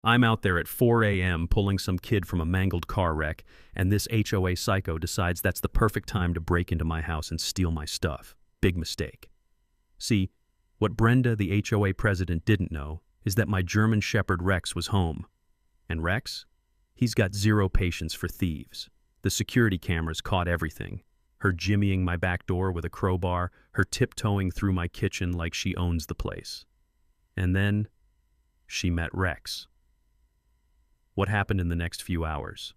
I'm out there at 4 a.m. pulling some kid from a mangled car wreck, and this HOA psycho decides that's the perfect time to break into my house and steal my stuff. Big mistake. See, what Brenda, the HOA president, didn't know is that my German Shepherd Rex was home. And Rex? He's got zero patience for thieves. The security cameras caught everything. Her jimmying my back door with a crowbar, her tiptoeing through my kitchen like she owns the place. And then she met Rex. What happened in the next few hours?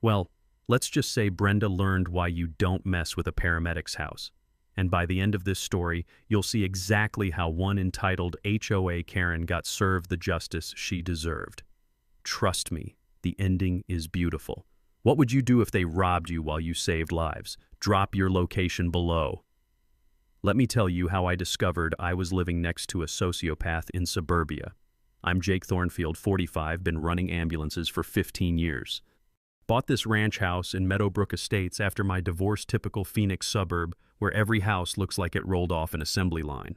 Well, let's just say Brenda learned why you don't mess with a paramedic's house. And by the end of this story, you'll see exactly how one entitled HOA Karen got served the justice she deserved. Trust me, the ending is beautiful. What would you do if they robbed you while you saved lives? Drop your location below. Let me tell you how I discovered I was living next to a sociopath in suburbia. I'm Jake Thornfield, 45, been running ambulances for 15 years. Bought this ranch house in Meadowbrook Estates after my divorce-typical Phoenix suburb where every house looks like it rolled off an assembly line.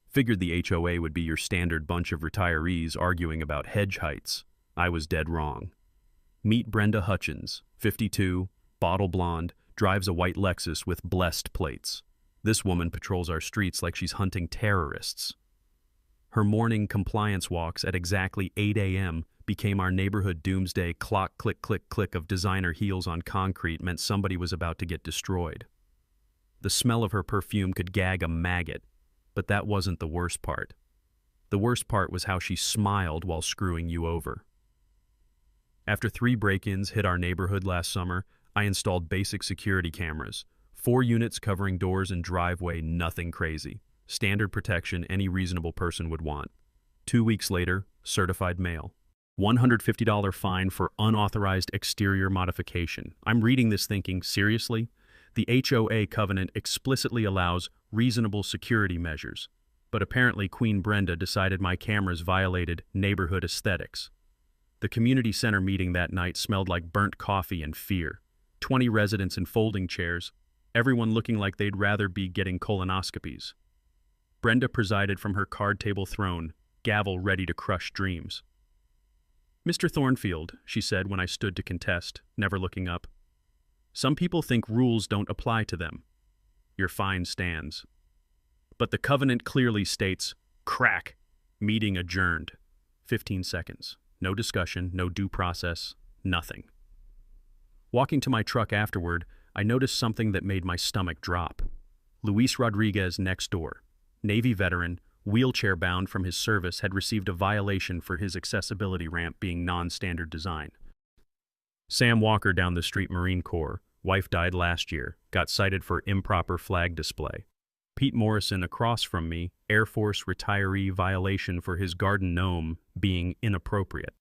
Figured the HOA would be your standard bunch of retirees arguing about hedge heights. I was dead wrong. Meet Brenda Hutchins, 52, bottle blonde, drives a white Lexus with blessed plates. This woman patrols our streets like she's hunting terrorists. Her morning compliance walks at exactly 8 a.m. became our neighborhood doomsday clock click click click of designer heels on concrete meant somebody was about to get destroyed. The smell of her perfume could gag a maggot, but that wasn't the worst part. The worst part was how she smiled while screwing you over. After 3 break-ins hit our neighborhood last summer, I installed basic security cameras. 4 units covering doors and driveway, nothing crazy. Standard protection any reasonable person would want. 2 weeks later, certified mail. $150 fine for unauthorized exterior modification. I'm reading this thinking, seriously? The HOA covenant explicitly allows reasonable security measures, but apparently Queen Brenda decided my cameras violated neighborhood aesthetics. The community center meeting that night smelled like burnt coffee and fear. 20 residents in folding chairs, everyone looking like they'd rather be getting colonoscopies. Brenda presided from her card table throne, gavel ready to crush dreams. "Mr. Thornfield," she said when I stood to contest, never looking up. "Some people think rules don't apply to them. Your fine stands. But the covenant clearly states, crack, meeting adjourned. 15 seconds. No discussion, no due process, nothing." Walking to my truck afterward, I noticed something that made my stomach drop. Luis Rodriguez next door. Navy veteran, wheelchair-bound from his service, had received a violation for his accessibility ramp being non-standard design. Sam Walker down the street, Marine Corps, wife died last year, got cited for improper flag display. Pete Morrison across from me, Air Force retiree violation for his garden gnome being inappropriate.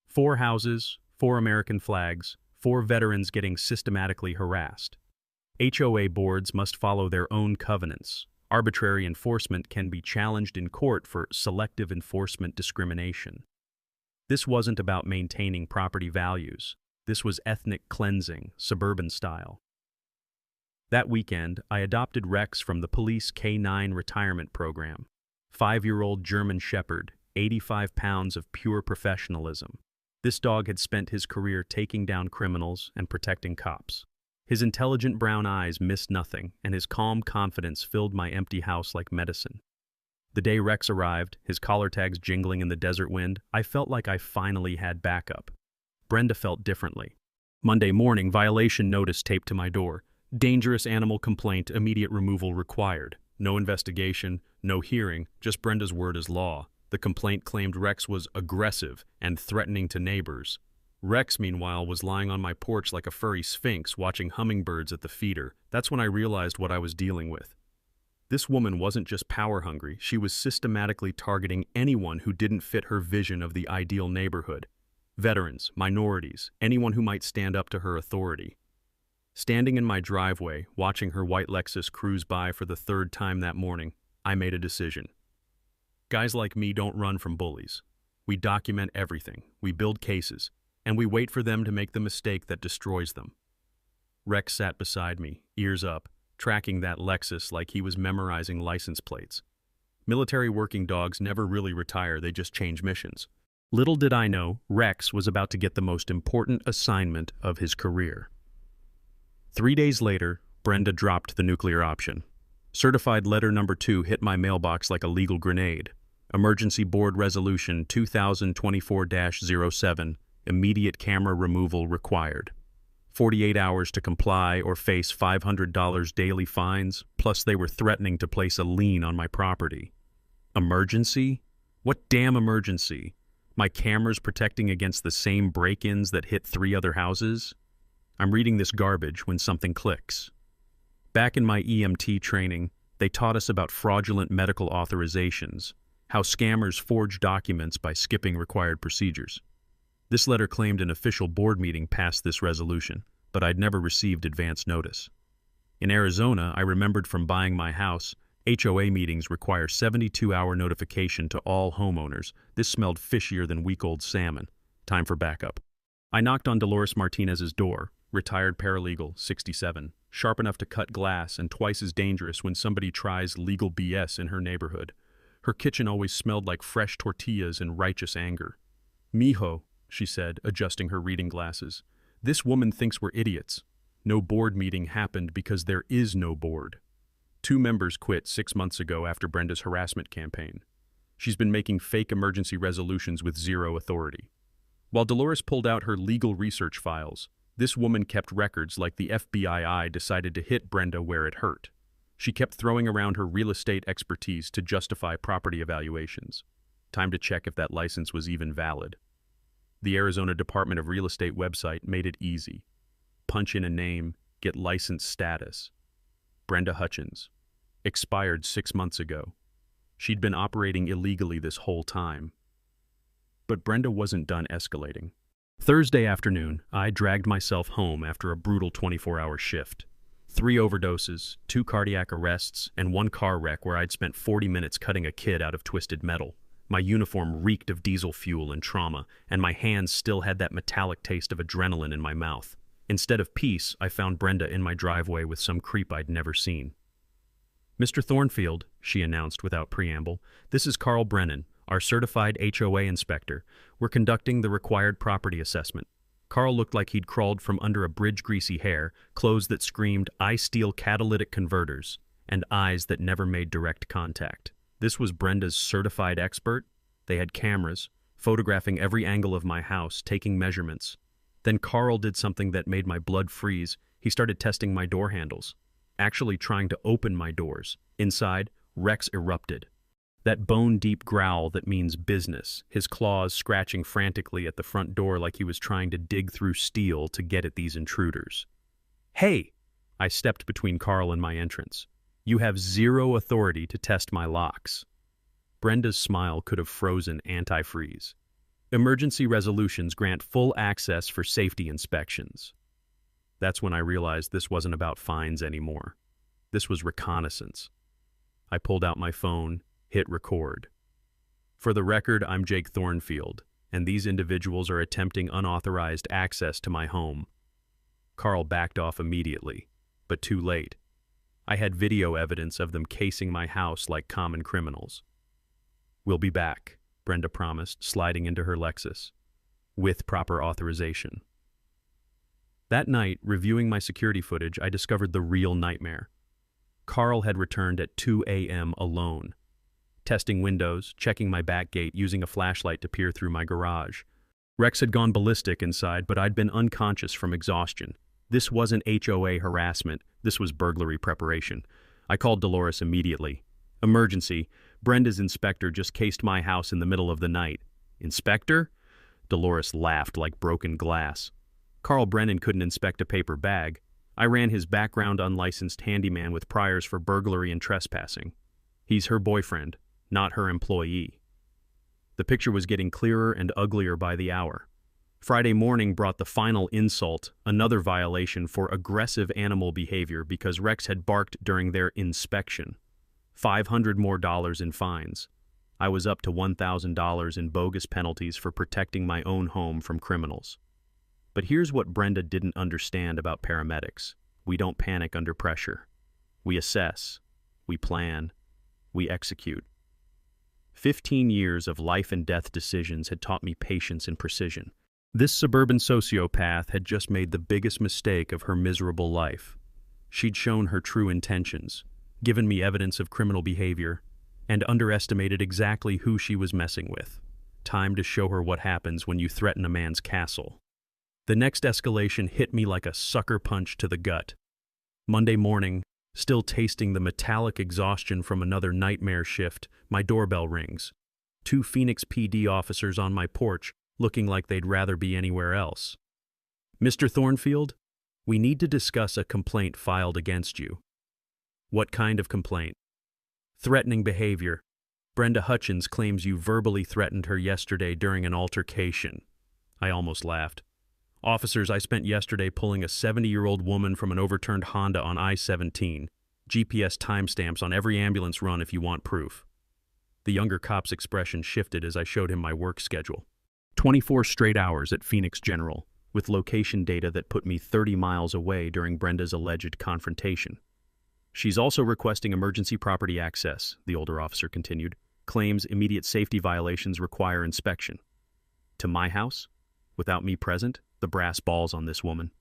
4 houses, 4 American flags, 4 veterans getting systematically harassed. HOA boards must follow their own covenants. Arbitrary enforcement can be challenged in court for selective enforcement discrimination. This wasn't about maintaining property values. This was ethnic cleansing, suburban style. That weekend, I adopted Rex from the police K-9 retirement program. 5-year-old German Shepherd, 85 pounds of pure professionalism. This dog had spent his career taking down criminals and protecting cops. His intelligent brown eyes missed nothing, and his calm confidence filled my empty house like medicine. The day Rex arrived, his collar tags jingling in the desert wind, I felt like I finally had backup. Brenda felt differently. Monday morning, violation notice taped to my door. Dangerous animal complaint, immediate removal required. No investigation, no hearing, just Brenda's word as law. The complaint claimed Rex was aggressive and threatening to neighbors. Rex, meanwhile, was lying on my porch like a furry sphinx watching hummingbirds at the feeder. That's when I realized what I was dealing with. This woman wasn't just power-hungry, she was systematically targeting anyone who didn't fit her vision of the ideal neighborhood. Veterans, minorities, anyone who might stand up to her authority. Standing in my driveway, watching her white Lexus cruise by for the 3rd time that morning, I made a decision. Guys like me don't run from bullies. We document everything, we build cases, and we wait for them to make the mistake that destroys them. Rex sat beside me, ears up, tracking that Lexus like he was memorizing license plates. Military working dogs never really retire, they just change missions. Little did I know, Rex was about to get the most important assignment of his career. 3 days later, Brenda dropped the nuclear option. Certified letter number 2 hit my mailbox like a legal grenade. Emergency Board Resolution 2024-07, immediate camera removal required. 48 hours to comply or face $500 daily fines, plus they were threatening to place a lien on my property. Emergency? What damn emergency? My cameras protecting against the same break-ins that hit 3 other houses? I'm reading this garbage when something clicks. Back in my EMT training, they taught us about fraudulent medical authorizations, how scammers forge documents by skipping required procedures. This letter claimed an official board meeting passed this resolution, but I'd never received advance notice. In Arizona, I remembered from buying my house, HOA meetings require 72-hour notification to all homeowners. This smelled fishier than week-old salmon. Time for backup. I knocked on Dolores Martinez's door, retired paralegal, 67, sharp enough to cut glass and twice as dangerous when somebody tries legal BS in her neighborhood. Her kitchen always smelled like fresh tortillas and righteous anger. "Mijo," she said, adjusting her reading glasses. "This woman thinks we're idiots. No board meeting happened because there is no board. 2 members quit 6 months ago after Brenda's harassment campaign. She's been making fake emergency resolutions with zero authority." While Dolores pulled out her legal research files, this woman kept records like the FBI decided to hit Brenda where it hurt. She kept throwing around her real estate expertise to justify property evaluations. Time to check if that license was even valid. The Arizona Department of Real Estate website made it easy. Punch in a name, get license status. Brenda Hutchins. Expired 6 months ago. She'd been operating illegally this whole time. But Brenda wasn't done escalating. Thursday afternoon, I dragged myself home after a brutal 24-hour shift. 3 overdoses, 2 cardiac arrests, and 1 car wreck where I'd spent 40 minutes cutting a kid out of twisted metal. My uniform reeked of diesel fuel and trauma, and my hands still had that metallic taste of adrenaline in my mouth. Instead of peace, I found Brenda in my driveway with some creep I'd never seen. "Mr. Thornfield," she announced without preamble, "this is Carl Brennan, our certified HOA inspector. We're conducting the required property assessment." Carl looked like he'd crawled from under a bridge-greasy hair, clothes that screamed, "I steal catalytic converters," and eyes that never made direct contact. This was Brenda's certified expert. They had cameras, photographing every angle of my house, taking measurements. Then Carl did something that made my blood freeze. He started testing my door handles, actually trying to open my doors. Inside, Rex erupted. That bone-deep growl that means business, his claws scratching frantically at the front door like he was trying to dig through steel to get at these intruders. "Hey!" I stepped between Carl and my entrance. "You have zero authority to test my locks." Brenda's smile could have frozen antifreeze. "Emergency resolutions grant full access for safety inspections." That's when I realized this wasn't about fines anymore. This was reconnaissance. I pulled out my phone, hit record. "For the record, I'm Jake Thornfield, and these individuals are attempting unauthorized access to my home." Carl backed off immediately, but too late. I had video evidence of them casing my house like common criminals. "We'll be back," Brenda promised, sliding into her Lexus, "with proper authorization." That night, reviewing my security footage, I discovered the real nightmare. Carl had returned at 2 a.m. alone, testing windows, checking my back gate, using a flashlight to peer through my garage. Rex had gone ballistic inside, but I'd been unconscious from exhaustion. This wasn't HOA harassment, this was burglary preparation. I called Dolores immediately. "Emergency. Brenda's inspector just cased my house in the middle of the night." "Inspector?" Dolores laughed like broken glass. "Carl Brennan couldn't inspect a paper bag. I ran his background unlicensed handyman with priors for burglary and trespassing. He's her boyfriend, not her employee." The picture was getting clearer and uglier by the hour. Friday morning brought the final insult, another violation for aggressive animal behavior because Rex had barked during their inspection. $500 more in fines. I was up to $1,000 in bogus penalties for protecting my own home from criminals. But here's what Brenda didn't understand about paramedics. We don't panic under pressure. We assess, we plan, we execute. 15 years of life and death decisions had taught me patience and precision. This suburban sociopath had just made the biggest mistake of her miserable life. She'd shown her true intentions, given me evidence of criminal behavior, and underestimated exactly who she was messing with. Time to show her what happens when you threaten a man's castle. The next escalation hit me like a sucker punch to the gut. Monday morning, still tasting the metallic exhaustion from another nightmare shift, my doorbell rings. 2 Phoenix PD officers on my porch, looking like they'd rather be anywhere else. "Mr. Thornfield, we need to discuss a complaint filed against you." "What kind of complaint?" "Threatening behavior. Brenda Hutchins claims you verbally threatened her yesterday during an altercation." I almost laughed. "Officers, I spent yesterday pulling a 70-year-old woman from an overturned Honda on I-17. GPS timestamps on every ambulance run if you want proof." The younger cop's expression shifted as I showed him my work schedule. 24 straight hours at Phoenix General, with location data that put me 30 miles away during Brenda's alleged confrontation. "She's also requesting emergency property access," the older officer continued. "Claims immediate safety violations require inspection." "To my house? Without me present?" The brass balls on this woman.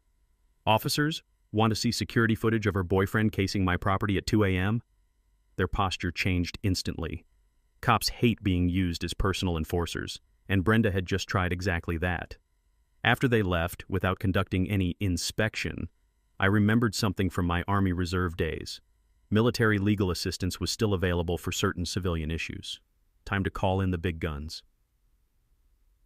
"Officers, want to see security footage of her boyfriend casing my property at 2 a.m.? Their posture changed instantly. Cops hate being used as personal enforcers, and Brenda had just tried exactly that. After they left, without conducting any inspection, I remembered something from my Army Reserve days. Military legal assistance was still available for certain civilian issues. Time to call in the big guns.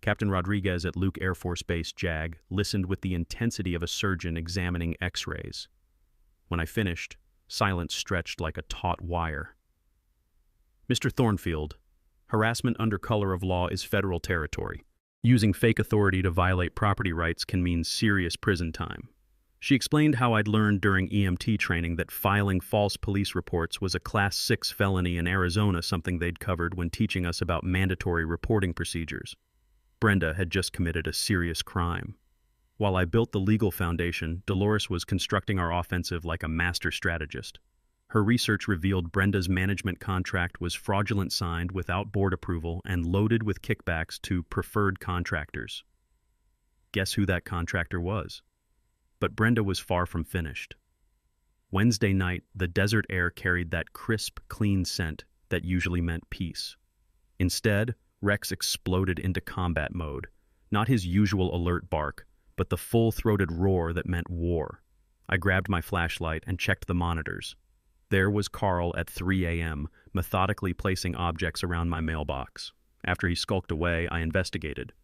Captain Rodriguez at Luke Air Force Base, JAG, listened with the intensity of a surgeon examining X-rays. When I finished, silence stretched like a taut wire. "Mr. Thornfield, harassment under color of law is federal territory. Using fake authority to violate property rights can mean serious prison time." She explained how I'd learned during EMT training that filing false police reports was a Class 6 felony in Arizona, something they'd covered when teaching us about mandatory reporting procedures. Brenda had just committed a serious crime. While I built the legal foundation, Dolores was constructing our offensive like a master strategist. Her research revealed Brenda's management contract was fraudulent, signed without board approval, and loaded with kickbacks to preferred contractors. Guess who that contractor was? But Brenda was far from finished. Wednesday night, the desert air carried that crisp, clean scent that usually meant peace. Instead, Rex exploded into combat mode, not his usual alert bark, but the full-throated roar that meant war. I grabbed my flashlight and checked the monitors. There was Carl at 3 a.m., methodically placing objects around my mailbox. After he skulked away, I investigated.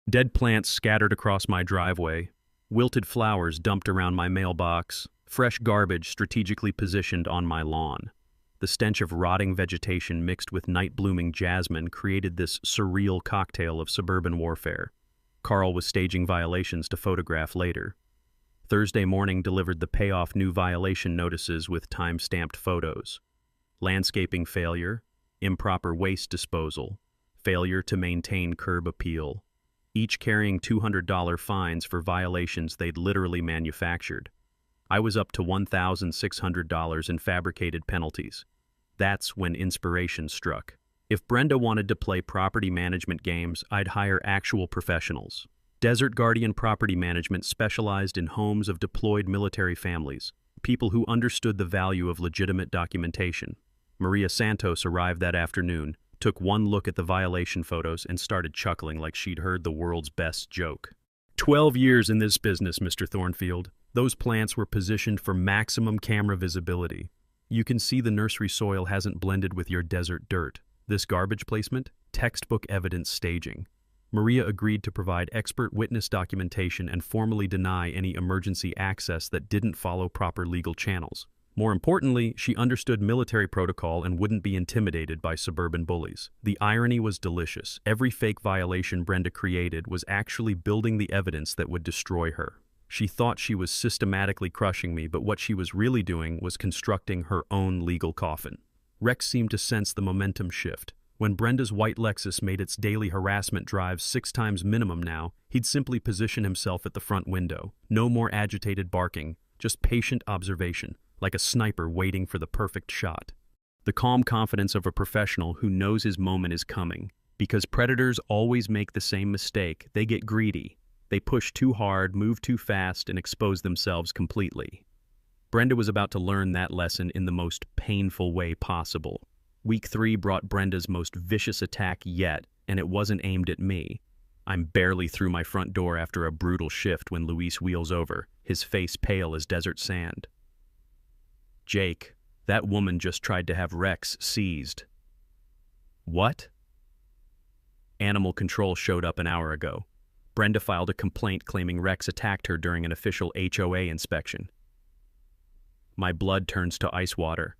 Dead plants scattered across my driveway, wilted flowers dumped around my mailbox, fresh garbage strategically positioned on my lawn. The stench of rotting vegetation mixed with night-blooming jasmine created this surreal cocktail of suburban warfare. Carl was staging violations to photograph later. Thursday morning delivered the payoff new violation notices with time-stamped photos. Landscaping failure, improper waste disposal, failure to maintain curb appeal, each carrying $200 fines for violations they'd literally manufactured. I was up to $1,600 in fabricated penalties. That's when inspiration struck. If Brenda wanted to play property management games, I'd hire actual professionals. Desert Guardian Property Management specialized in homes of deployed military families, people who understood the value of legitimate documentation. Maria Santos arrived that afternoon, took one look at the violation photos, and started chuckling like she'd heard the world's best joke. 12 years in this business, Mr. Thornfield. Those plants were positioned for maximum camera visibility. You can see the nursery soil hasn't blended with your desert dirt. This garbage placement? Textbook evidence staging. Maria agreed to provide expert witness documentation and formally deny any emergency access that didn't follow proper legal channels. More importantly, she understood military protocol and wouldn't be intimidated by suburban bullies. The irony was delicious. Every fake violation Brenda created was actually building the evidence that would destroy her. She thought she was systematically crushing me, but what she was really doing was constructing her own legal coffin. Rex seemed to sense the momentum shift. When Brenda's white Lexus made its daily harassment drives 6 times minimum now, he'd simply position himself at the front window. No more agitated barking, just patient observation, like a sniper waiting for the perfect shot. The calm confidence of a professional who knows his moment is coming. Because predators always make the same mistake. They get greedy. They push too hard, move too fast, and expose themselves completely. Brenda was about to learn that lesson in the most painful way possible. Week 3 brought Brenda's most vicious attack yet, and it wasn't aimed at me. I'm barely through my front door after a brutal shift when Luis wheels over, his face pale as desert sand. "Jake, that woman just tried to have Rex seized." "What?" "Animal control showed up an hour ago. Brenda filed a complaint claiming Rex attacked her during an official HOA inspection." My blood turns to ice water.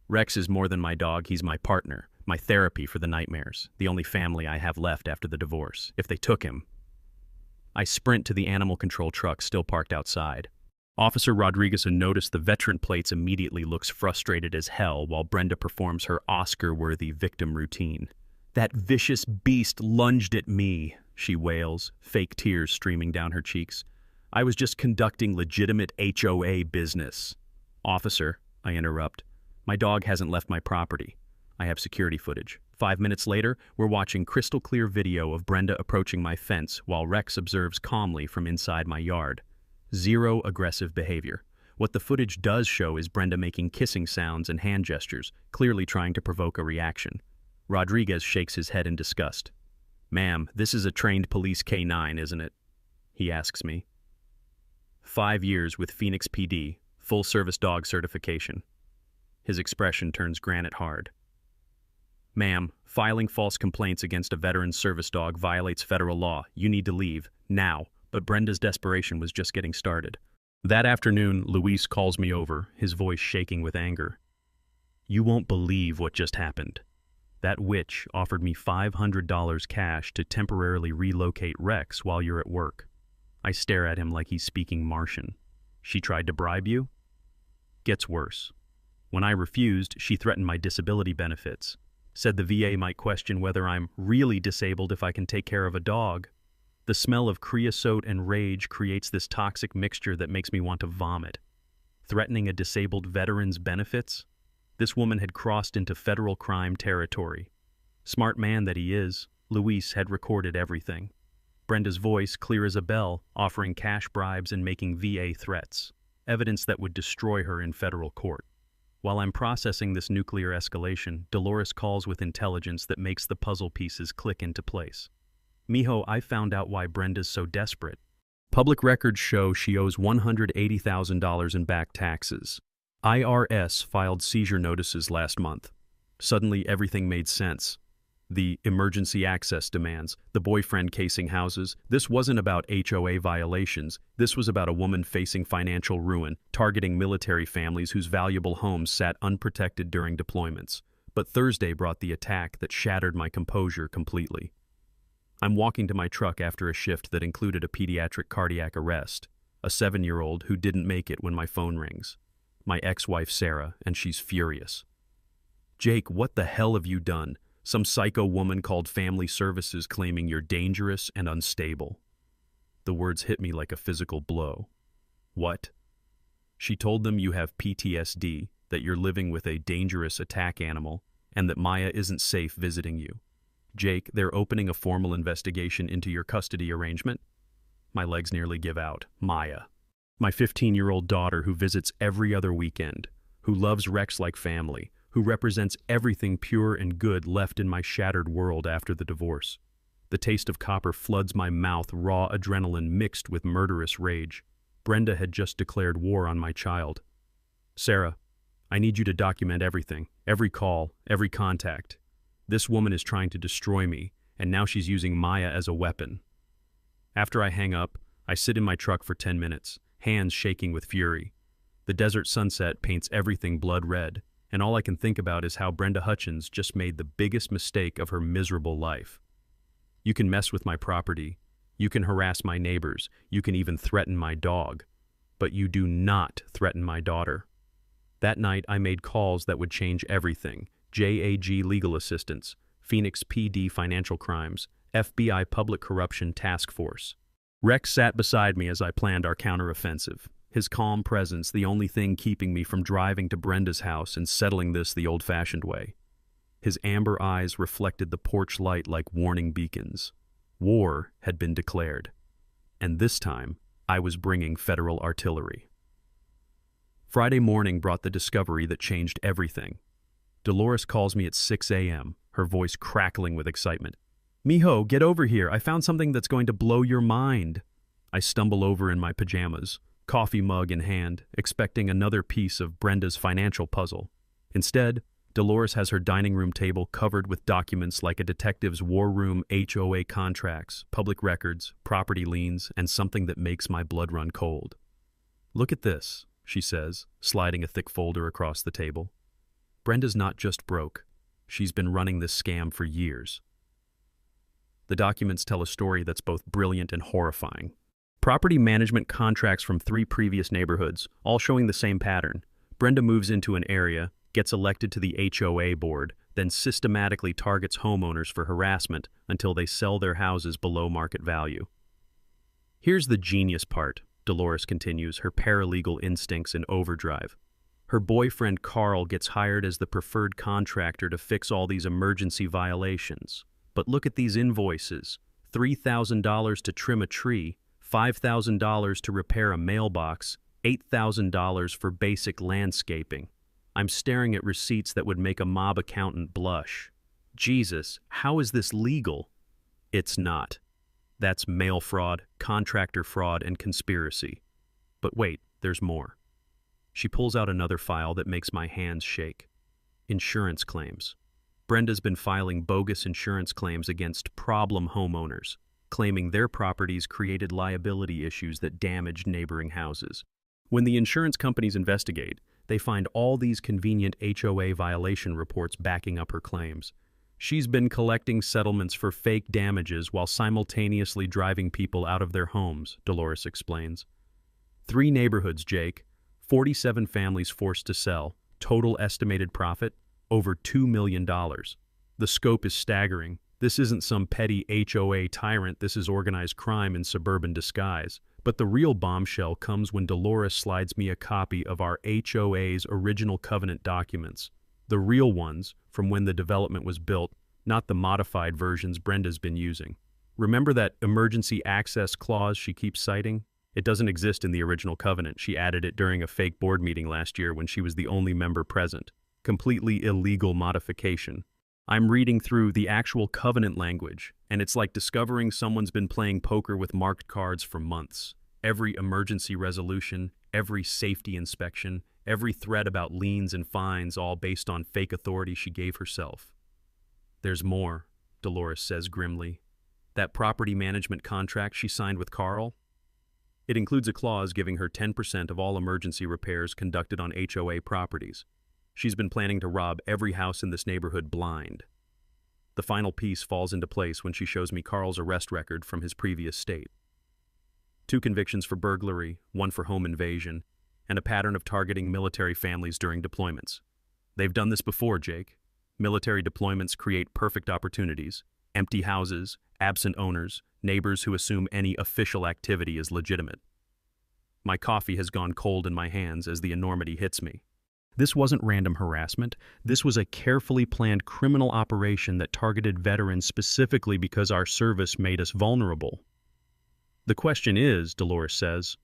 Rex is more than my dog, he's my partner, my therapy for the nightmares, the only family I have left after the divorce. If they took him. I sprint to the animal control truck still parked outside. Officer Rodriguez noticed the veteran plates immediately looks frustrated as hell while Brenda performs her Oscar-worthy victim routine. "That vicious beast lunged at me," she wails, fake tears streaming down her cheeks. "I was just conducting legitimate HOA business." "Officer," I interrupt, "my dog hasn't left my property. I have security footage." 5 minutes later, we're watching crystal clear video of Brenda approaching my fence while Rex observes calmly from inside my yard. Zero aggressive behavior. What the footage does show is Brenda making kissing sounds and hand gestures, clearly trying to provoke a reaction. Rodriguez shakes his head in disgust. "Ma'am, this is a trained police K9, isn't it?" he asks me. 5 years with Phoenix PD, full-service dog certification. His expression turns granite hard. "Ma'am, filing false complaints against a veteran service dog violates federal law. You need to leave, now." But Brenda's desperation was just getting started. That afternoon, Luis calls me over, his voice shaking with anger. "You won't believe what just happened. That witch offered me $500 cash to temporarily relocate Rex while you're at work." I stare at him like he's speaking Martian. "She tried to bribe you?" Gets worse. When I refused, she threatened my disability benefits. Said the VA might question whether I'm really disabled if I can take care of a dog. The smell of creosote and rage creates this toxic mixture that makes me want to vomit. Threatening a disabled veteran's benefits? This woman had crossed into federal crime territory. Smart man that he is, Luis had recorded everything. Brenda's voice clear as a bell, offering cash bribes and making VA threats. Evidence that would destroy her in federal court. While I'm processing this nuclear escalation, Dolores calls with intelligence that makes the puzzle pieces click into place. "Mijo, I found out why Brenda's so desperate. Public records show she owes $180,000 in back taxes. IRS filed seizure notices last month. Suddenly, everything made sense. The emergency access demands, the boyfriend casing houses. This wasn't about HOA violations. This was about a woman facing financial ruin, targeting military families whose valuable homes sat unprotected during deployments. But Thursday brought the attack that shattered my composure completely. I'm walking to my truck after a shift that included a pediatric cardiac arrest, a 7-year-old who didn't make it when my phone rings. My ex-wife Sarah, and she's furious. "Jake, what the hell have you done? Some psycho woman called Family Services claiming you're dangerous and unstable." The words hit me like a physical blow. "What?" "She told them you have PTSD, that you're living with a dangerous attack animal, and that Maya isn't safe visiting you. Jake, they're opening a formal investigation into your custody arrangement." My legs nearly give out. Maya. My 15-year-old daughter who visits every other weekend, who loves Rex like family, who represents everything pure and good left in my shattered world after the divorce. The taste of copper floods my mouth, raw adrenaline mixed with murderous rage. Brenda had just declared war on my child. "Sarah, I need you to document everything, every call, every contact. This woman is trying to destroy me, and now she's using Maya as a weapon." After I hang up, I sit in my truck for 10 minutes, hands shaking with fury. The desert sunset paints everything blood red, and all I can think about is how Brenda Hutchins just made the biggest mistake of her miserable life. You can mess with my property, you can harass my neighbors, you can even threaten my dog, but you do not threaten my daughter. That night, I made calls that would change everything. JAG Legal Assistance, Phoenix PD Financial Crimes, FBI Public Corruption Task Force. Rex sat beside me as I planned our counteroffensive. his calm presence the only thing keeping me from driving to Brenda's house and settling this the old-fashioned way. His amber eyes reflected the porch light like warning beacons. War had been declared, and this time I was bringing federal artillery. Friday morning brought the discovery that changed everything. Dolores calls me at 6 a.m., her voice crackling with excitement. "Mijo, get over here. I found something that's going to blow your mind." I stumble over in my pajamas, coffee mug in hand, expecting another piece of Brenda's financial puzzle. Instead, Dolores has her dining room table covered with documents like a detective's war room HOA contracts, public records, property liens, and something that makes my blood run cold. "Look at this," she says, sliding a thick folder across the table. "Brenda's not just broke. She's been running this scam for years." The documents tell a story that's both brilliant and horrifying. Property management contracts from 3 previous neighborhoods, all showing the same pattern. Brenda moves into an area, gets elected to the HOA board, then systematically targets homeowners for harassment until they sell their houses below market value. Here's the genius part, Dolores continues, her paralegal instincts in overdrive. Her boyfriend Carl gets hired as the preferred contractor to fix all these emergency violations. But look at these invoices: $3,000 to trim a tree, $5,000 to repair a mailbox, $8,000 for basic landscaping. I'm staring at receipts that would make a mob accountant blush. Jesus, how is this legal? It's not. That's mail fraud, contractor fraud, and conspiracy. But wait, there's more. She pulls out another file that makes my hands shake. Insurance claims. Brenda's been filing bogus insurance claims against problem homeowners, claiming their properties created liability issues that damaged neighboring houses. When the insurance companies investigate, they find all these convenient HOA violation reports backing up her claims. She's been collecting settlements for fake damages while simultaneously driving people out of their homes, Dolores explains. 3 neighborhoods, Jake. 47 families forced to sell. Total estimated profit, over $2 million. The scope is staggering. This isn't some petty HOA tyrant, this is organized crime in suburban disguise. But the real bombshell comes when Dolores slides me a copy of our HOA's original covenant documents. The real ones, from when the development was built, not the modified versions Brenda's been using. Remember that emergency access clause she keeps citing? It doesn't exist in the original covenant. She added it during a fake board meeting last year when she was the only member present. Completely illegal modification. I'm reading through the actual covenant language, and it's like discovering someone's been playing poker with marked cards for months. Every emergency resolution, every safety inspection, every threat about liens and fines, all based on fake authority she gave herself. "There's more," Dolores says grimly. "That property management contract she signed with Carl? It includes a clause giving her 10% of all emergency repairs conducted on HOA properties. She's been planning to rob every house in this neighborhood blind." The final piece falls into place when she shows me Carl's arrest record from his previous state. 2 convictions for burglary, 1 for home invasion, and a pattern of targeting military families during deployments. They've done this before, Jake. Military deployments create perfect opportunities. Empty houses, absent owners, neighbors who assume any official activity is legitimate. My coffee has gone cold in my hands as the enormity hits me. This wasn't random harassment. This was a carefully planned criminal operation that targeted veterans specifically because our service made us vulnerable. The question is, Dolores says,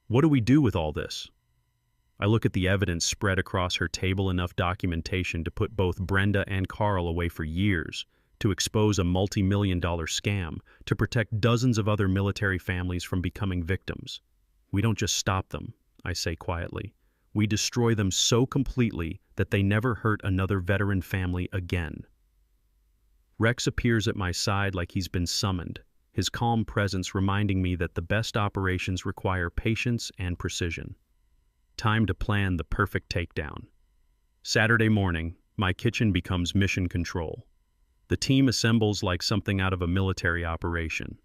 what do we do with all this? I look at the evidence spread across her table, enough documentation to put both Brenda and Carl away for years, to expose a multi-million-dollar scam, to protect dozens of other military families from becoming victims. We don't just stop them, I say quietly. We destroy them so completely that they never hurt another veteran family again. Rex appears at my side like he's been summoned, his calm presence reminding me that the best operations require patience and precision. Time to plan the perfect takedown. Saturday morning, my kitchen becomes mission control. The team assembles like something out of a military operation.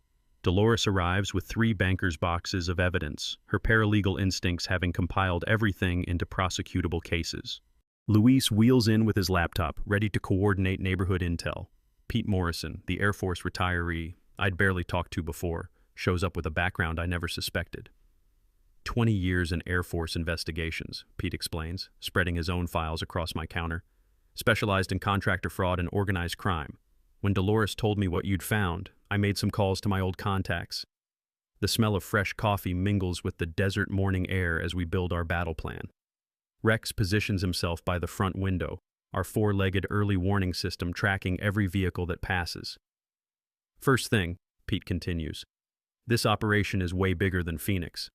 Dolores arrives with 3 banker's boxes of evidence, her paralegal instincts having compiled everything into prosecutable cases. Luis wheels in with his laptop, ready to coordinate neighborhood intel. Pete Morrison, the Air Force retiree I'd barely talked to before, shows up with a background I never suspected. 20 years in Air Force investigations, Pete explains, spreading his own files across my counter. Specialized in contractor fraud and organized crime. When Dolores told me what you'd found, I made some calls to my old contacts. The smell of fresh coffee mingles with the desert morning air as we build our battle plan. Rex positions himself by the front window, our four-legged early warning system tracking every vehicle that passes. First thing, Pete continues, this operation is way bigger than Phoenix.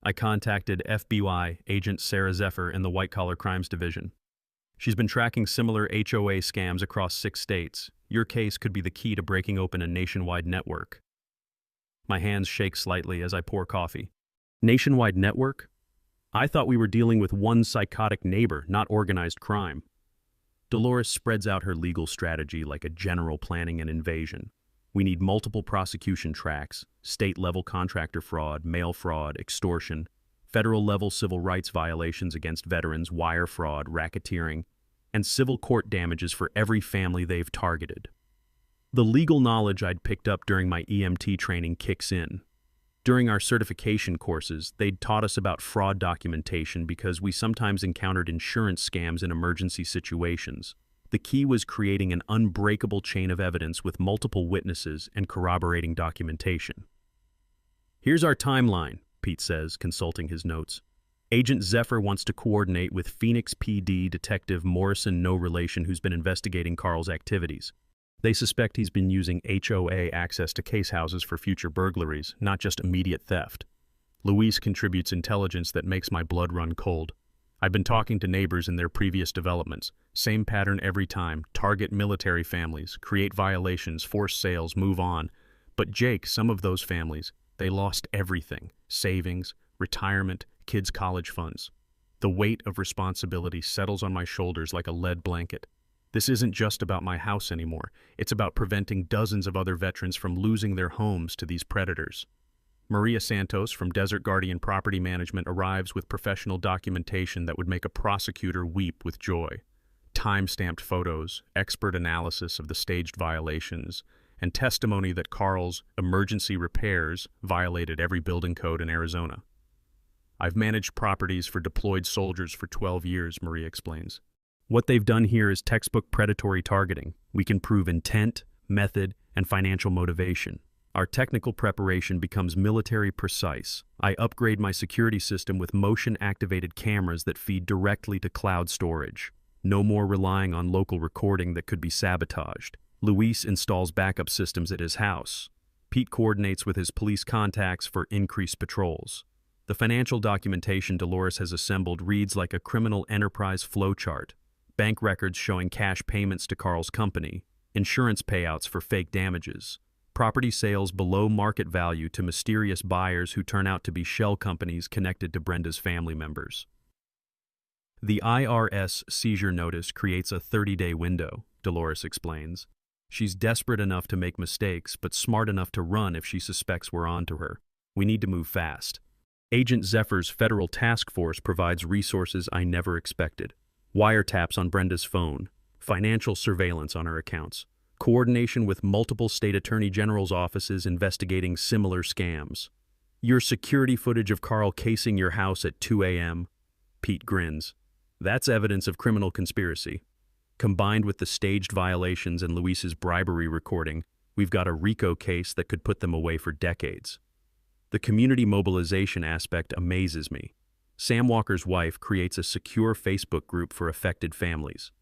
I contacted FBI agent Sarah Zephyr in the White Collar Crimes Division. She's been tracking similar HOA scams across 6 states. Your case could be the key to breaking open a nationwide network. My hands shake slightly as I pour coffee. Nationwide network? I thought we were dealing with one psychotic neighbor, not organized crime. Dolores spreads out her legal strategy like a general planning an invasion. We need multiple prosecution tracks, state-level contractor fraud, mail fraud, extortion, federal-level civil rights violations against veterans, wire fraud, racketeering, and civil court damages for every family they've targeted. The legal knowledge I'd picked up during my EMT training kicks in. During our certification courses, they'd taught us about fraud documentation because we sometimes encountered insurance scams in emergency situations. The key was creating an unbreakable chain of evidence with multiple witnesses and corroborating documentation. Here's our timeline, Pete says, consulting his notes. Agent Zephyr wants to coordinate with Phoenix PD Detective Morrison, no relation, who's been investigating Carl's activities. They suspect he's been using HOA access to case houses for future burglaries, not just immediate theft. Luis contributes intelligence that makes my blood run cold. I've been talking to neighbors in their previous developments. Same pattern every time. Target military families, create violations, force sales, move on. But Jake, some of those families, they lost everything. Savings, retirement, kids' college funds. The weight of responsibility settles on my shoulders like a lead blanket. This isn't just about my house anymore. It's about preventing dozens of other veterans from losing their homes to these predators. Maria Santos from Desert Guardian Property Management arrives with professional documentation that would make a prosecutor weep with joy. Time-stamped photos, expert analysis of the staged violations, and testimony that Carl's emergency repairs violated every building code in Arizona. I've managed properties for deployed soldiers for 12 years, Maria explains. What they've done here is textbook predatory targeting. We can prove intent, method, and financial motivation. Our technical preparation becomes military precise. I upgrade my security system with motion-activated cameras that feed directly to cloud storage. No more relying on local recording that could be sabotaged. Luis installs backup systems at his house. Pete coordinates with his police contacts for increased patrols. The financial documentation Dolores has assembled reads like a criminal enterprise flowchart. Bank records showing cash payments to Carl's company, insurance payouts for fake damages, property sales below market value to mysterious buyers who turn out to be shell companies connected to Brenda's family members. The IRS seizure notice creates a 30-day window, Dolores explains. She's desperate enough to make mistakes, but smart enough to run if she suspects we're onto her. We need to move fast. Agent Zephyr's federal task force provides resources I never expected. Wiretaps on Brenda's phone, financial surveillance on her accounts, coordination with multiple state attorney general's offices investigating similar scams. Your security footage of Carl casing your house at 2 a.m. Pete grins. That's evidence of criminal conspiracy. Combined with the staged violations and Luis's bribery recording, we've got a RICO case that could put them away for decades. The community mobilization aspect amazes me. Sam Walker's wife creates a secure Facebook group for affected families.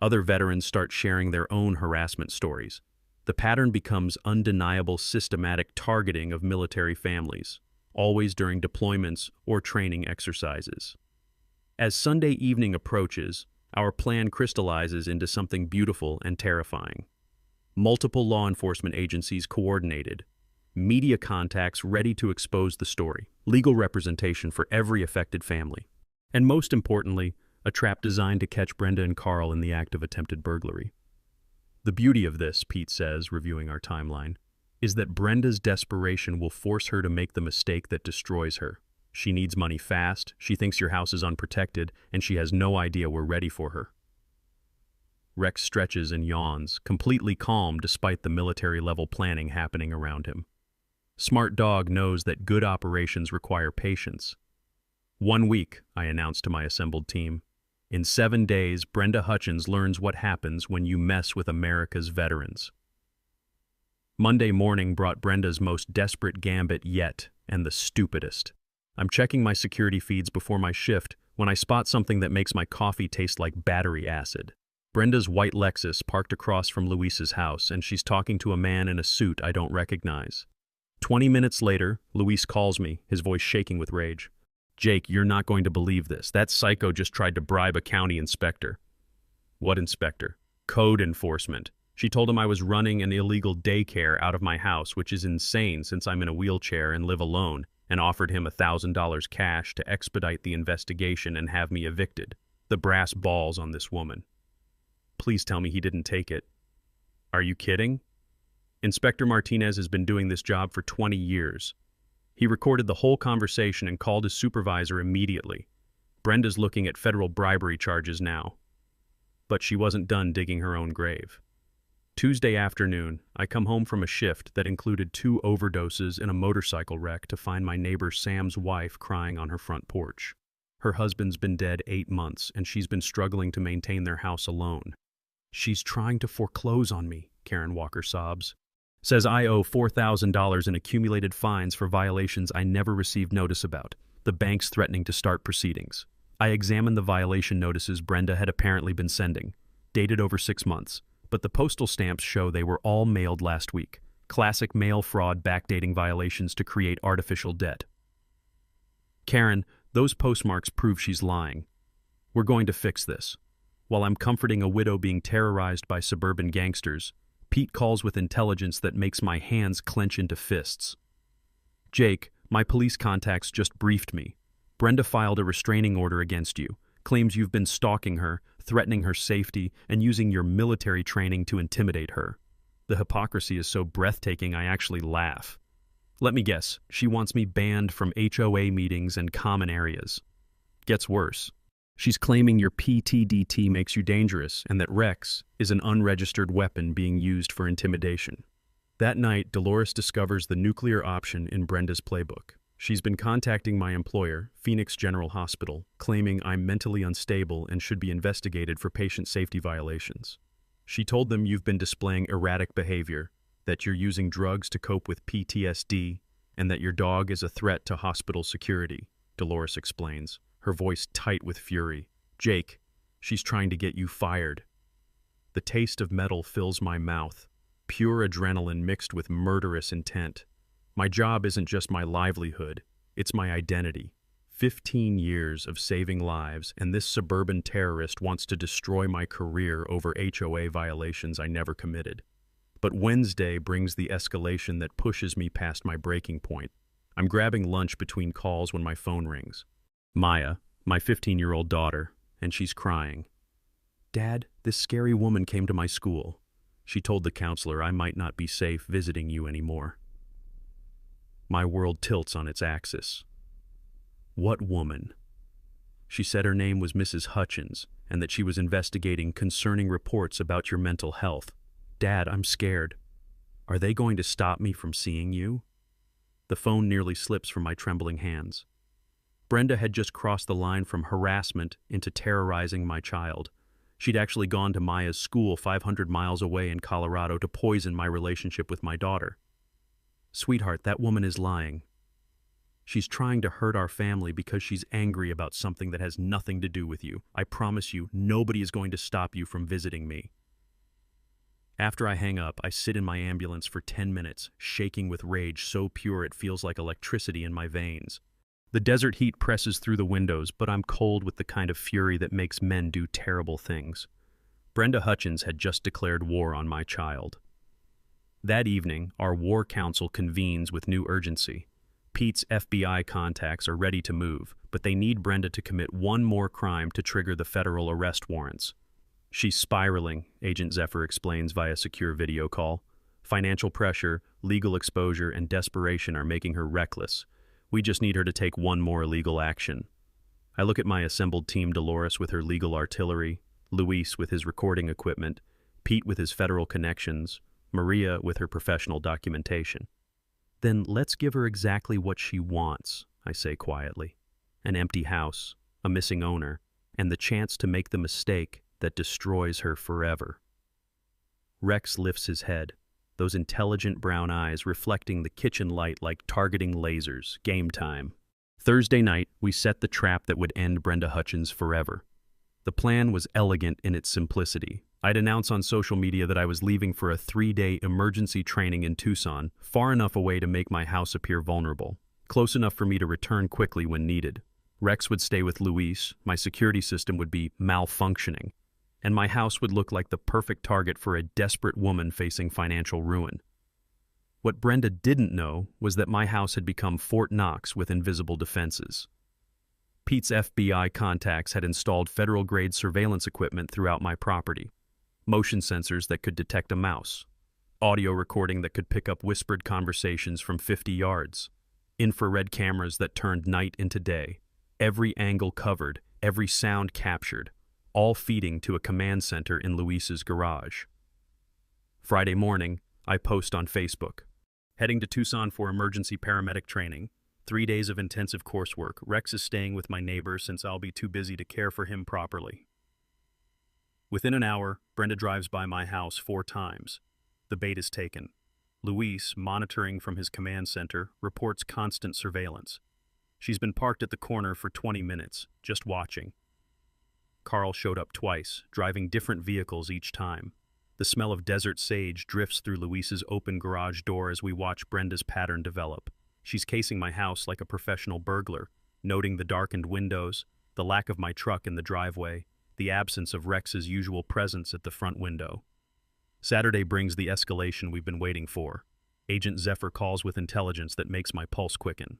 Other veterans start sharing their own harassment stories. The pattern becomes undeniable systematic targeting of military families, always during deployments or training exercises. As Sunday evening approaches, our plan crystallizes into something beautiful and terrifying. Multiple law enforcement agencies coordinated, media contacts ready to expose the story, legal representation for every affected family, and most importantly, a trap designed to catch Brenda and Carl in the act of attempted burglary. The beauty of this, Pete says, reviewing our timeline, is that Brenda's desperation will force her to make the mistake that destroys her. She needs money fast, she thinks your house is unprotected, and she has no idea we're ready for her. Rex stretches and yawns, completely calm despite the military-level planning happening around him. Smart Dog knows that good operations require patience. 1 week, I announced to my assembled team. In 7 days, Brenda Hutchins learns what happens when you mess with America's veterans. Monday morning brought Brenda's most desperate gambit yet, and the stupidest. I'm checking my security feeds before my shift when I spot something that makes my coffee taste like battery acid. Brenda's white Lexus parked across from Luis's house, and she's talking to a man in a suit I don't recognize. 20 minutes later, Luis calls me, his voice shaking with rage. Jake, you're not going to believe this. That psycho just tried to bribe a county inspector. What inspector? Code enforcement. She told him I was running an illegal daycare out of my house, which is insane since I'm in a wheelchair and live alone, and offered him $1,000 cash to expedite the investigation and have me evicted. The brass balls on this woman. Please tell me he didn't take it. Are you kidding? Inspector Martinez has been doing this job for 20 years. He recorded the whole conversation and called his supervisor immediately. Brenda's looking at federal bribery charges now. But she wasn't done digging her own grave. Tuesday afternoon, I come home from a shift that included 2 overdoses and a motorcycle wreck to find my neighbor Sam's wife crying on her front porch. Her husband's been dead 8 months, and she's been struggling to maintain their house alone. She's trying to foreclose on me, Karen Walker sobs. Says I owe $4,000 in accumulated fines for violations I never received notice about. The bank's threatening to start proceedings. I examined the violation notices Brenda had apparently been sending, dated over 6 months, but the postal stamps show they were all mailed last week. Classic mail fraud backdating violations to create artificial debt. Karen, those postmarks prove she's lying. We're going to fix this. While I'm comforting a widow being terrorized by suburban gangsters, Pete calls with intelligence that makes my hands clench into fists. Jake, my police contacts just briefed me. Brenda filed a restraining order against you, claims you've been stalking her, threatening her safety, and using your military training to intimidate her. The hypocrisy is so breathtaking I actually laugh. Let me guess, she wants me banned from HOA meetings and common areas. Gets worse. She's claiming your PTDT makes you dangerous and that Rex is an unregistered weapon being used for intimidation. That night, Dolores discovers the nuclear option in Brenda's playbook. She's been contacting my employer, Phoenix General Hospital, claiming I'm mentally unstable and should be investigated for patient safety violations. She told them you've been displaying erratic behavior, that you're using drugs to cope with PTSD, and that your dog is a threat to hospital security, Dolores explains, her voice tight with fury. Jake, she's trying to get you fired. The taste of metal fills my mouth, pure adrenaline mixed with murderous intent. My job isn't just my livelihood, it's my identity. 15 years of saving lives, and this suburban terrorist wants to destroy my career over HOA violations I never committed. But Wednesday brings the escalation that pushes me past my breaking point. I'm grabbing lunch between calls when my phone rings. Maya, my 15-year-old daughter, and she's crying. Dad, this scary woman came to my school. She told the counselor I might not be safe visiting you anymore. My world tilts on its axis. What woman? She said her name was Mrs. Hutchins and that she was investigating concerning reports about your mental health. Dad, I'm scared. Are they going to stop me from seeing you? The phone nearly slips from my trembling hands. Brenda had just crossed the line from harassment into terrorizing my child. She'd actually gone to Maya's school 500 miles away in Colorado to poison my relationship with my daughter. Sweetheart, that woman is lying. She's trying to hurt our family because she's angry about something that has nothing to do with you. I promise you, nobody is going to stop you from visiting me. After I hang up, I sit in my ambulance for 10 minutes, shaking with rage so pure it feels like electricity in my veins. The desert heat presses through the windows, but I'm cold with the kind of fury that makes men do terrible things. Brenda Hutchins had just declared war on my child. That evening, our war council convenes with new urgency. Pete's FBI contacts are ready to move, but they need Brenda to commit one more crime to trigger the federal arrest warrants. She's spiraling, Agent Zephyr explains via secure video call. Financial pressure, legal exposure, and desperation are making her reckless. We just need her to take one more illegal action. I look at my assembled team: Dolores with her legal artillery, Luis with his recording equipment, Pete with his federal connections, Maria with her professional documentation. Then let's give her exactly what she wants, I say quietly. An empty house, a missing owner, and the chance to make the mistake that destroys her forever. Rex lifts his head, those intelligent brown eyes reflecting the kitchen light like targeting lasers. Game time. Thursday night, we set the trap that would end Brenda Hutchins forever. The plan was elegant in its simplicity. I'd announce on social media that I was leaving for a 3-day emergency training in Tucson, far enough away to make my house appear vulnerable, close enough for me to return quickly when needed. Rex would stay with Luis, my security system would be malfunctioning, and my house would look like the perfect target for a desperate woman facing financial ruin. What Brenda didn't know was that my house had become Fort Knox with invisible defenses. Pete's FBI contacts had installed federal-grade surveillance equipment throughout my property. Motion sensors that could detect a mouse, audio recording that could pick up whispered conversations from 50 yards, infrared cameras that turned night into day, every angle covered, every sound captured, all feeding to a command center in Luis's garage. Friday morning, I post on Facebook. Heading to Tucson for emergency paramedic training. 3 days of intensive coursework. Rex is staying with my neighbor since I'll be too busy to care for him properly. Within an hour, Brenda drives by my house 4 times. The bait is taken. Luis, monitoring from his command center, reports constant surveillance. She's been parked at the corner for 20 minutes, just watching. Carl showed up twice, driving different vehicles each time. The smell of desert sage drifts through Luis's open garage door as we watch Brenda's pattern develop. She's casing my house like a professional burglar, noting the darkened windows, the lack of my truck in the driveway, the absence of Rex's usual presence at the front window. Saturday brings the escalation we've been waiting for. Agent Zephyr calls with intelligence that makes my pulse quicken.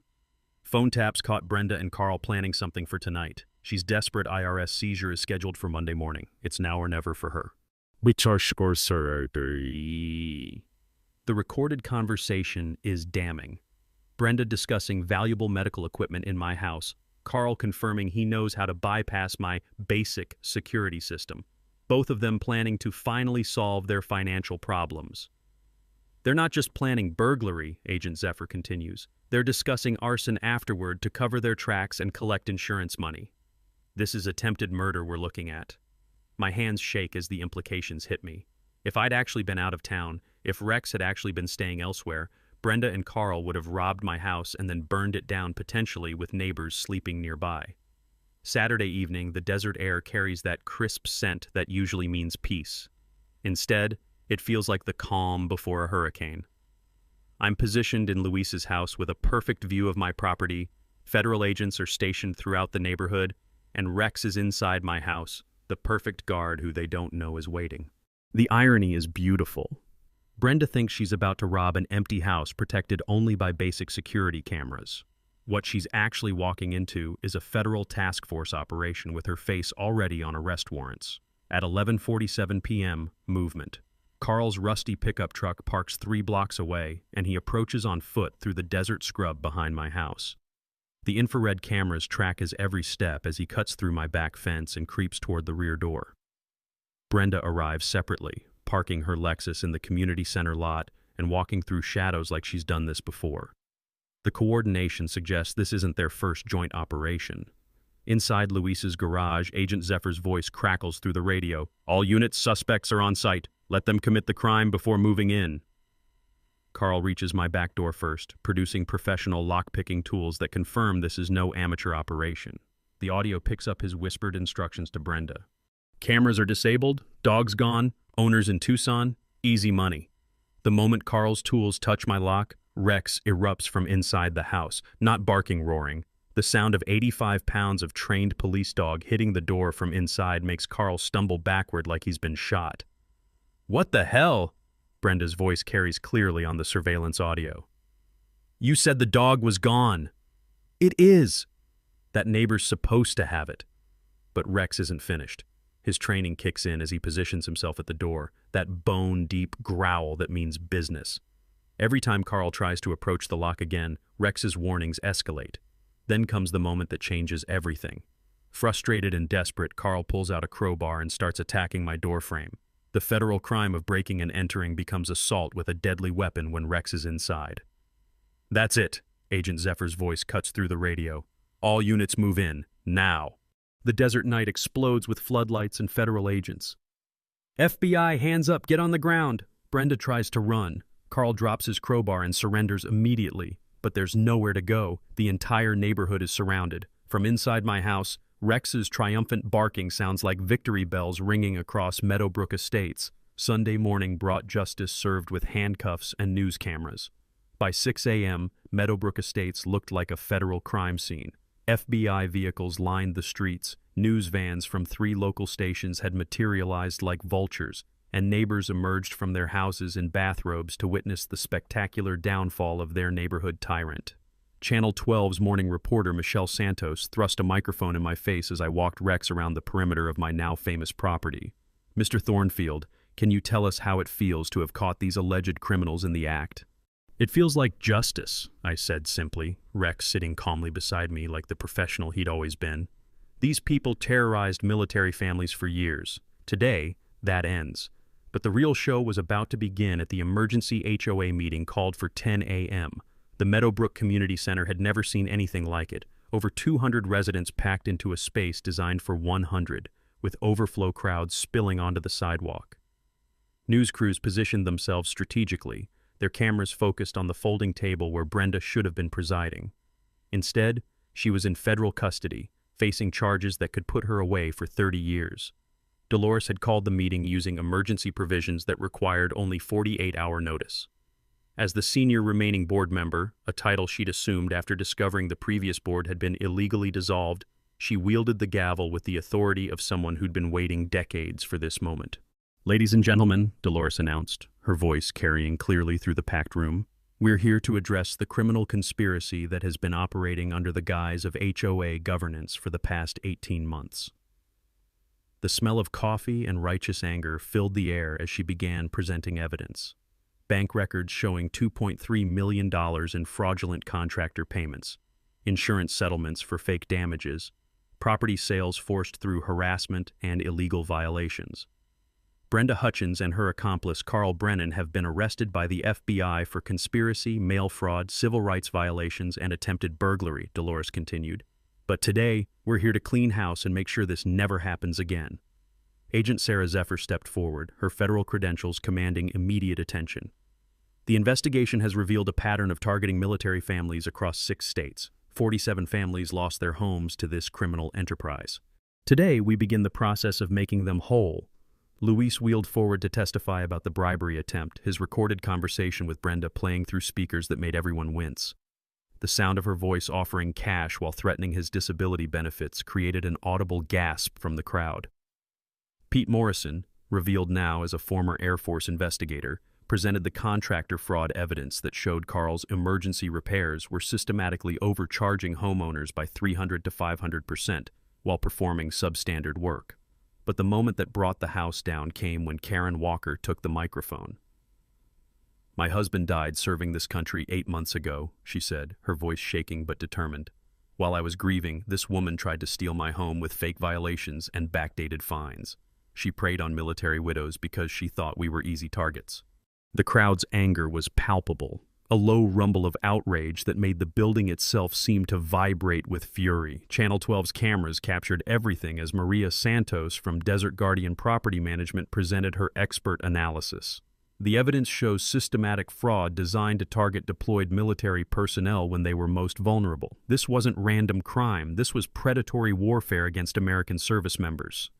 Phone taps caught Brenda and Carl planning something for tonight. She's desperate. IRS seizure is scheduled for Monday morning. It's now or never for her. Which are scores, The recorded conversation is damning. Brenda discussing valuable medical equipment in my house, Carl confirming he knows how to bypass my basic security system, both of them planning to finally solve their financial problems. They're not just planning burglary, Agent Zephyr continues. They're discussing arson afterward to cover their tracks and collect insurance money. This is attempted murder we're looking at. My hands shake as the implications hit me. If I'd actually been out of town, if Rex had actually been staying elsewhere, Brenda and Carl would have robbed my house and then burned it down, potentially with neighbors sleeping nearby. Saturday evening, the desert air carries that crisp scent that usually means peace. Instead, it feels like the calm before a hurricane. I'm positioned in Luis's house with a perfect view of my property. Federal agents are stationed throughout the neighborhood, and Rex is inside my house, the perfect guard who they don't know is waiting. The irony is beautiful. Brenda thinks she's about to rob an empty house protected only by basic security cameras. What she's actually walking into is a federal task force operation with her face already on arrest warrants. At 11:47 p.m., movement. Carl's rusty pickup truck parks 3 blocks away, and he approaches on foot through the desert scrub behind my house. The infrared cameras track his every step as he cuts through my back fence and creeps toward the rear door. Brenda arrives separately, parking her Lexus in the community center lot and walking through shadows like she's done this before. The coordination suggests this isn't their first joint operation. Inside Luis's garage, Agent Zephyr's voice crackles through the radio. All units, suspects are on site. Let them commit the crime before moving in. Carl reaches my back door first, producing professional lock-picking tools that confirm this is no amateur operation. The audio picks up his whispered instructions to Brenda. Cameras are disabled, dogs gone, owners in Tucson, easy money. The moment Carl's tools touch my lock, Rex erupts from inside the house, not barking, roaring. The sound of 85 pounds of trained police dog hitting the door from inside makes Carl stumble backward like he's been shot. What the hell? Brenda's voice carries clearly on the surveillance audio. You said the dog was gone. It is. That neighbor's supposed to have it. But Rex isn't finished. His training kicks in as he positions himself at the door, that bone-deep growl that means business. Every time Carl tries to approach the lock again, Rex's warnings escalate. Then comes the moment that changes everything. Frustrated and desperate, Carl pulls out a crowbar and starts attacking my doorframe. The federal crime of breaking and entering becomes assault with a deadly weapon when Rex is inside. That's it. Agent Zephyr's voice cuts through the radio. All units move in, now. The desert night explodes with floodlights and federal agents. FBI, hands up, get on the ground. Brenda tries to run. Carl drops his crowbar and surrenders immediately. But there's nowhere to go. The entire neighborhood is surrounded. From inside my house, Rex's triumphant barking sounds like victory bells ringing across Meadowbrook Estates. Sunday morning brought justice served with handcuffs and news cameras. By 6 a.m., Meadowbrook Estates looked like a federal crime scene. FBI vehicles lined the streets, news vans from 3 local stations had materialized like vultures, and neighbors emerged from their houses in bathrobes to witness the spectacular downfall of their neighborhood tyrant. Channel 12's morning reporter Michelle Santos thrust a microphone in my face as I walked Rex around the perimeter of my now famous property. Mr. Thornfield, can you tell us how it feels to have caught these alleged criminals in the act? It feels like justice, I said simply, Rex sitting calmly beside me like the professional he'd always been. These people terrorized military families for years. Today, that ends. But the real show was about to begin at the emergency HOA meeting called for 10 a.m. The Meadowbrook Community Center had never seen anything like it. Over 200 residents packed into a space designed for 100, with overflow crowds spilling onto the sidewalk. News crews positioned themselves strategically, their cameras focused on the folding table where Brenda should have been presiding. Instead, she was in federal custody, facing charges that could put her away for 30 years. Dolores had called the meeting using emergency provisions that required only 48-hour notice. As the senior remaining board member, a title she'd assumed after discovering the previous board had been illegally dissolved, she wielded the gavel with the authority of someone who'd been waiting decades for this moment. "Ladies and gentlemen," Dolores announced, her voice carrying clearly through the packed room, "we're here to address the criminal conspiracy that has been operating under the guise of HOA governance for the past 18 months. The smell of coffee and righteous anger filled the air as she began presenting evidence. Bank records showing $2.3 million in fraudulent contractor payments, insurance settlements for fake damages, property sales forced through harassment and illegal violations. Brenda Hutchins and her accomplice Carl Brennan have been arrested by the FBI for conspiracy, mail fraud, civil rights violations, and attempted burglary," Dolores continued. "But today, we're here to clean house and make sure this never happens again." Agent Sarah Zephyr stepped forward, her federal credentials commanding immediate attention. "The investigation has revealed a pattern of targeting military families across 6 states. 47 families lost their homes to this criminal enterprise. Today, we begin the process of making them whole." Luis wheeled forward to testify about the bribery attempt, his recorded conversation with Brenda playing through speakers that made everyone wince. The sound of her voice offering cash while threatening his disability benefits created an audible gasp from the crowd. Pete Morrison, revealed now as a former Air Force investigator, presented the contractor fraud evidence that showed Carl's emergency repairs were systematically overcharging homeowners by 300 to 500% while performing substandard work. But the moment that brought the house down came when Karen Walker took the microphone. "My husband died serving this country 8 months ago," she said, her voice shaking but determined. "While I was grieving, this woman tried to steal my home with fake violations and backdated fines. She preyed on military widows because she thought we were easy targets." The crowd's anger was palpable, a low rumble of outrage that made the building itself seem to vibrate with fury. Channel 12's cameras captured everything as Maria Santos from Desert Guardian Property Management presented her expert analysis. The evidence shows systematic fraud designed to target deployed military personnel when they were most vulnerable. This wasn't random crime, this was predatory warfare against American service members.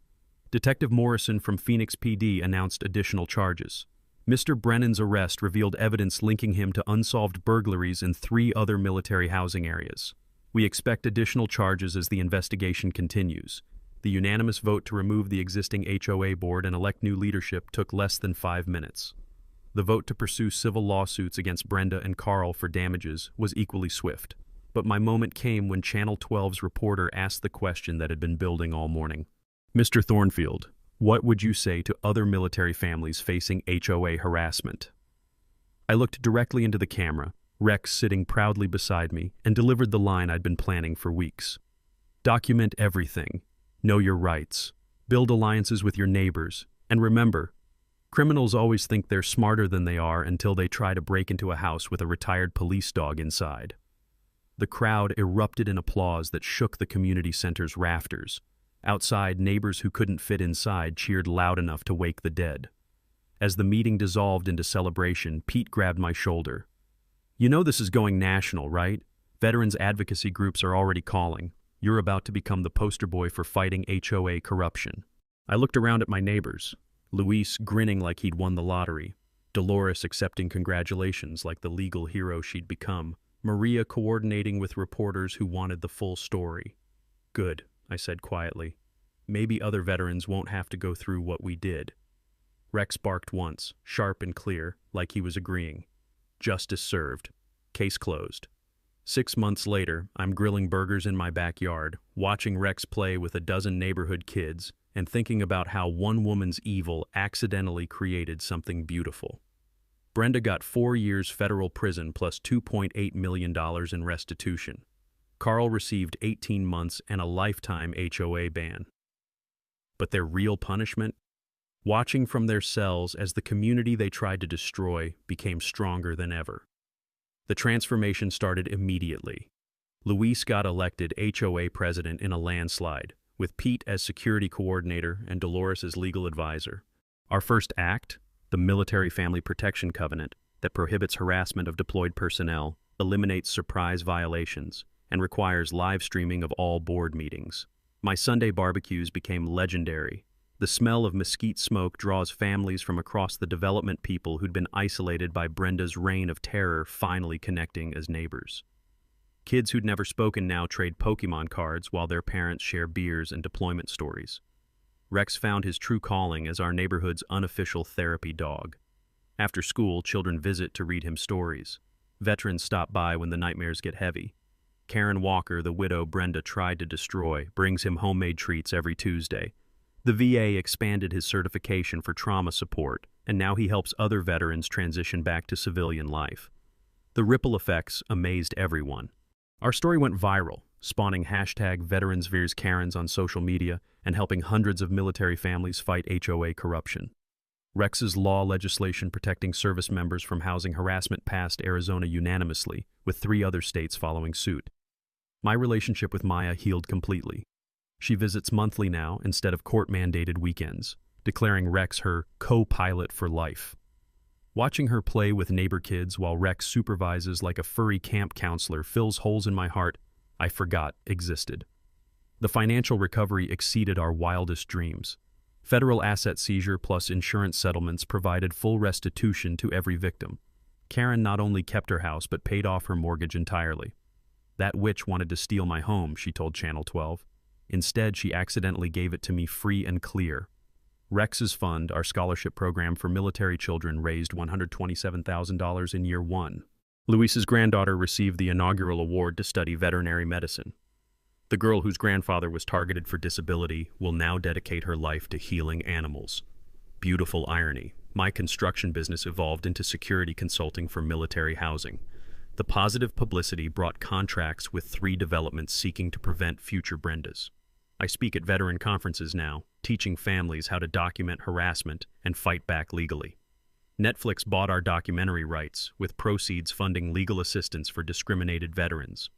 Detective Morrison from Phoenix PD announced additional charges. Mr. Brennan's arrest revealed evidence linking him to unsolved burglaries in 3 other military housing areas. We expect additional charges as the investigation continues. The unanimous vote to remove the existing HOA board and elect new leadership took less than 5 minutes. The vote to pursue civil lawsuits against Brenda and Carl for damages was equally swift. But my moment came when Channel 12's reporter asked the question that had been building all morning. "Mr. Thornfield, what would you say to other military families facing HOA harassment?" I looked directly into the camera, Rex sitting proudly beside me, and delivered the line I'd been planning for weeks. "Document everything. Know your rights. Build alliances with your neighbors. And remember, Criminals always think they're smarter than they are until they try to break into a house with a retired police dog inside. The crowd erupted in applause that shook the community center's rafters. Outside, neighbors who couldn't fit inside cheered loud enough to wake the dead. As the meeting dissolved into celebration, Pete grabbed my shoulder. "You know this is going national, right? Veterans advocacy groups are already calling. You're about to become the poster boy for fighting HOA corruption." I looked around at my neighbors. Luis grinning like he'd won the lottery. Dolores accepting congratulations like the legal hero she'd become. Maria coordinating with reporters who wanted the full story. "Good," I said quietly. "Maybe other veterans won't have to go through what we did." Rex barked once, sharp and clear, like he was agreeing. Justice served. Case closed. 6 months later, I'm grilling burgers in my backyard, watching Rex play with a dozen neighborhood kids, and thinking about how one woman's evil accidentally created something beautiful. Brenda got 4 years federal prison plus $2.8 million in restitution. Carl received 18 months and a lifetime HOA ban. But their real punishment? Watching from their cells as the community they tried to destroy became stronger than ever. The transformation started immediately. Luis got elected HOA president in a landslide, with Pete as security coordinator and Dolores as legal advisor. Our first act, the Military Family Protection Covenant that prohibits harassment of deployed personnel, eliminates surprise violations, and requires live streaming of all board meetings. My Sunday barbecues became legendary. The smell of mesquite smoke draws families from across the development people who'd been isolated by Brenda's reign of terror finally connecting as neighbors. Kids who'd never spoken now trade Pokemon cards while their parents share beers and deployment stories. Rex found his true calling as our neighborhood's unofficial therapy dog. After school, children visit to read him stories. Veterans stop by when the nightmares get heavy. Karen Walker, the widow Brenda tried to destroy, brings him homemade treats every Tuesday. The VA expanded his certification for trauma support, and now he helps other veterans transition back to civilian life. The ripple effects amazed everyone. Our story went viral, spawning #VeteransVersKarens on social media and helping hundreds of military families fight HOA corruption. Rex's law legislation protecting service members from housing harassment passed Arizona unanimously, with 3 other states following suit. My relationship with Maya healed completely. She visits monthly now instead of court-mandated weekends, declaring Rex her co-pilot for life. Watching her play with neighbor kids while Rex supervises like a furry camp counselor fills holes in my heart I forgot existed. The financial recovery exceeded our wildest dreams. Federal asset seizure plus insurance settlements provided full restitution to every victim. Karen not only kept her house but paid off her mortgage entirely. That witch wanted to steal my home, she told Channel 12. Instead, she accidentally gave it to me free and clear. Rex's fund, our scholarship program for military children, raised $127,000 in year 1. Luis's granddaughter received the inaugural award to study veterinary medicine. The girl whose grandfather was targeted for disability will now dedicate her life to healing animals. Beautiful irony. My construction business evolved into security consulting for military housing. The positive publicity brought contracts with 3 developments seeking to prevent future Brendas. I speak at veteran conferences now, teaching families how to document harassment and fight back legally. Netflix bought our documentary rights, with proceeds funding legal assistance for discriminated veterans.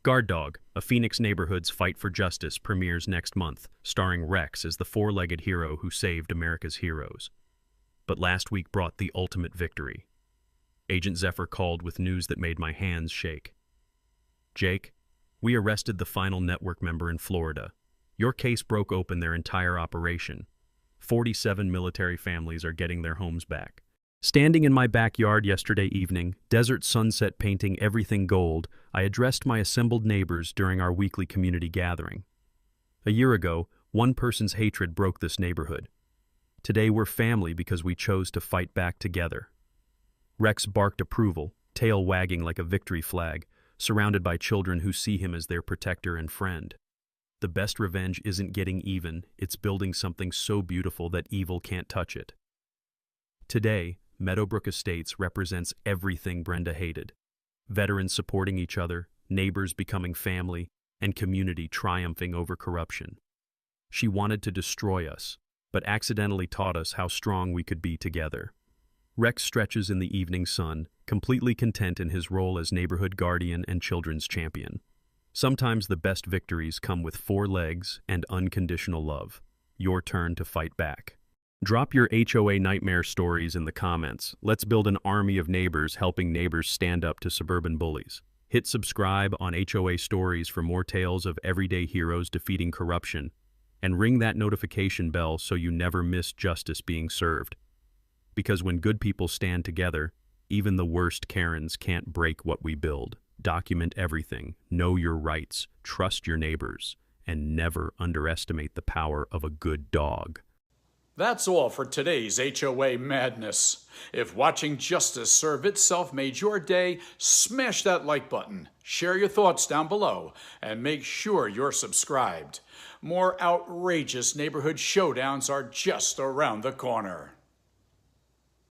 Guard Dog, a Phoenix neighborhood's fight for justice, premieres next month, starring Rex as the 4-legged hero who saved America's heroes. But last week brought the ultimate victory. Agent Zephyr called with news that made my hands shake. "Jake, we arrested the final network member in Florida. Your case broke open their entire operation. 47 military families are getting their homes back." Standing in my backyard yesterday evening, desert sunset painting everything gold, I addressed my assembled neighbors during our weekly community gathering. A year ago, one person's hatred broke this neighborhood. Today we're family because we chose to fight back together. Rex barked approval, tail wagging like a victory flag, surrounded by children who see him as their protector and friend. The best revenge isn't getting even, it's building something so beautiful that evil can't touch it. Today, Meadowbrook Estates represents everything Brenda hated. Veterans supporting each other, neighbors becoming family, and community triumphing over corruption. She wanted to destroy us, but accidentally taught us how strong we could be together. Rex stretches in the evening sun, completely content in his role as neighborhood guardian and children's champion. Sometimes the best victories come with 4 legs and unconditional love. Your turn to fight back. Drop your HOA nightmare stories in the comments. Let's build an army of neighbors helping neighbors stand up to suburban bullies. Hit subscribe on HOA Stories for more tales of everyday heroes defeating corruption, and ring that notification bell so you never miss justice being served. Because when good people stand together, even the worst Karens can't break what we build. Document everything, know your rights, trust your neighbors, and never underestimate the power of a good dog. That's all for today's HOA Madness. If watching justice serve itself made your day, smash that like button, share your thoughts down below, and make sure you're subscribed. More outrageous neighborhood showdowns are just around the corner.